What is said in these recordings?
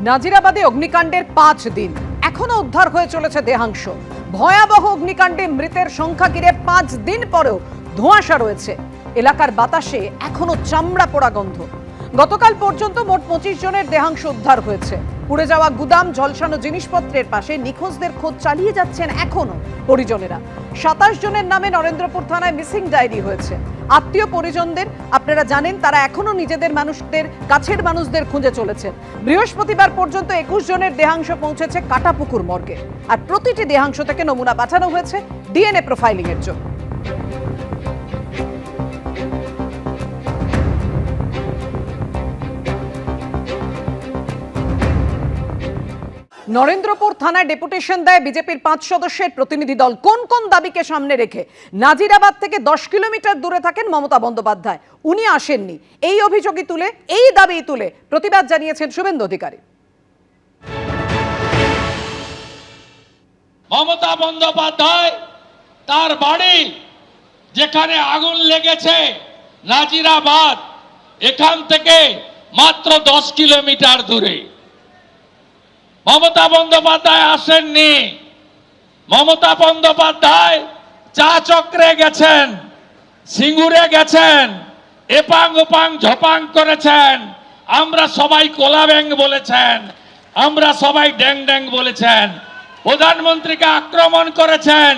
নাজিরাবাদে অগ্নিকাণ্ডের 5 দিন এখনো উদ্ধার হয়ে চলেছে দেহাংশ। ভয়াবহ অগ্নিকাণ্ডে মৃতের সংখ্যা ঘিরে 5 দিন পরেও ধোঁয়াশা রয়েছে। এলাকার বাতাসে এখনো চামড়া পোড়া গন্ধ। গতকাল পর্যন্ত মোট 25 জনের দেহাংশ উদ্ধার হয়েছে। পুড়ে যাওয়া গুদাম, ঝলসানো জিনিসপত্রের পাশে নিখোঁজদের খোঁজ চালিয়ে যাচ্ছেন এখনো পরিজনেরা। 27 জনের নামে নরেন্দ্রপুর থানায় মিসিং ডায়েরি হয়েছে। আত্মীয় পরিজনদের আপনারা জানেন, তারা এখনো নিজেদের মানুষদের, কাছের মানুষদের খুঁজে চলেছেন। বৃহস্পতিবার পর্যন্ত 21 জনের দেহাংশ পৌঁছেছে কাটাপুকুর মর্গে। আর প্রতিটি দেহাংশ থেকে নমুনা পাঠানো হয়েছে ডিএনএ প্রোফাইলিং এর জন্য। নরেন্দ্রপুর থানায় ডেপুটেশন দেয় বিজেপির 5 সদস্যের প্রতিনিধি দল। কোন কোন দাবিকে সামনে রেখে? নাজিরাবাদ থেকে 10 কিলোমিটার দূরে থাকেন মমতা বন্দ্যোপাধ্যায়, উনি আসেননি। এই অভিযোগই তুলে, এই দাবি তুলে প্রতিবাদ জানিয়েছেন শুভেন্দু অধিকারী। মমতা বন্দ্যোপাধ্যায় তার বাড়ি যেখানে আগুন লেগেছে নাজিরাবাদ, এখান থেকে মাত্র 10 কিলোমিটার দূরে। মমতা বন্দ্যোপাধ্যায় আসেননি। মমতা বন্দ্যোপাধ্যায় চা চক্রে গেছেন, সিঙ্গুরে গেছেন, এপাং ওপাং ঝপাং করেছেন। আমরা সবাই কোলা ব্যাং বলেছেন, আমরা সবাই ড্যাং ড্যাং বলেছেন। প্রধানমন্ত্রীকে আক্রমণ করেছেন,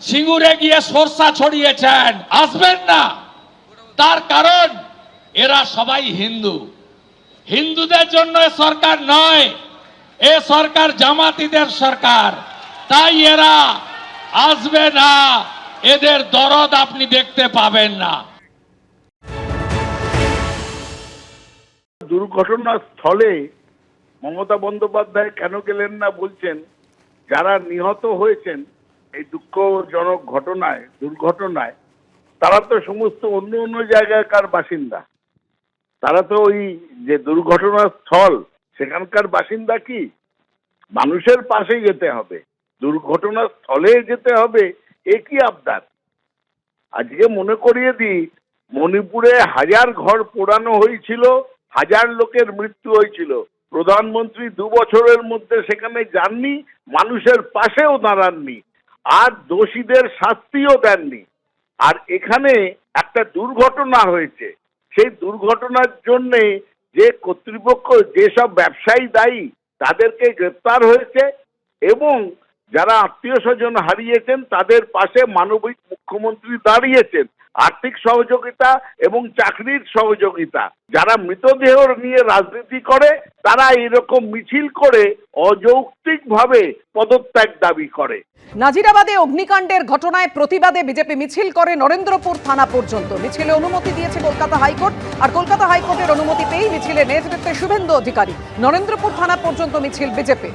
সিঙ্গুরে গিয়ে সরষা ছড়িয়েছেন। আসবেন না, তার কারণ এরা সবাই হিন্দু। হিন্দুদের জন্য সরকার নয়, এ সরকার জামাতিদের সরকার, তাই এরা আসবে না। এদের দরদ আপনি দেখতে পাবেন না। দুর্ঘটনার স্থলে মমতা বন্দ্যোপাধ্যায় কেন গেলেন না বলছেন, যারা নিহত হয়েছেন এই দুঃখজনক ঘটনায়, দুর্ঘটনায়, তারা তো সমস্ত অন্য অন্য জায়গাকার বাসিন্দা। তারা তো ওই যে দুর্ঘটনার স্থল সেখানকার বাসিন্দা কি? মানুষের পাশে যেতে হবে, দুর্ঘটনার স্থলে যেতে হবে, এ কি আবদার? আজকে মনে করিয়ে দিই, মণিপুরে 1000 ঘর পোড়ানো হয়েছিল, 1000 লোকের মৃত্যু হয়েছিল। প্রধানমন্ত্রী 2 বছরের মধ্যে সেখানে যাননি, মানুষের পাশেও দাঁড়াননি, আর দোষীদের শাস্তিও দেননি। আর এখানে একটা দুর্ঘটনা হয়েছে, সেই দুর্ঘটনার জন্য যে কর্তৃপক্ষ, যেসব ব্যবসায়ী দায়ী, তাদেরকে গ্রেপ্তার হয়েছে এবং যারা আত্মীয় স্বজন হারিয়েছেন তাদের পাশে মানবিক মুখ্যমন্ত্রী দাঁড়িয়েছেন। আর্থিক সহযোগিতা এবং চাকরির সহযোগিতা। যারা মৃতদেহ নিয়ে রাজনীতি করে তারা এরকম মিছিল করে অযৌক্তিকভাবে পদত্যাগ দাবি করে। নাজিরাবাদে অগ্নিকাণ্ডের ঘটনায় প্রতিবাদে বিজেপি মিছিল করে নরেন্দ্রপুর থানা পর্যন্ত। মিছিলে অনুমতি দিয়েছে কলকাতা হাইকোর্ট, আর কলকাতা হাইকোর্টের অনুমতি পেয়েই মিছিলে নেতৃত্বে শুভেন্দু অধিকারী। নরেন্দ্রপুর থানা পর্যন্ত মিছিল বিজেপি।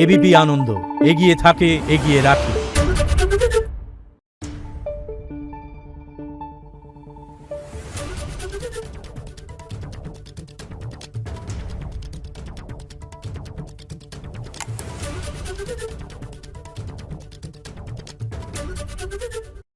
এবিপি আনন্দ, এগিয়ে থাকে, এগিয়ে রাখে।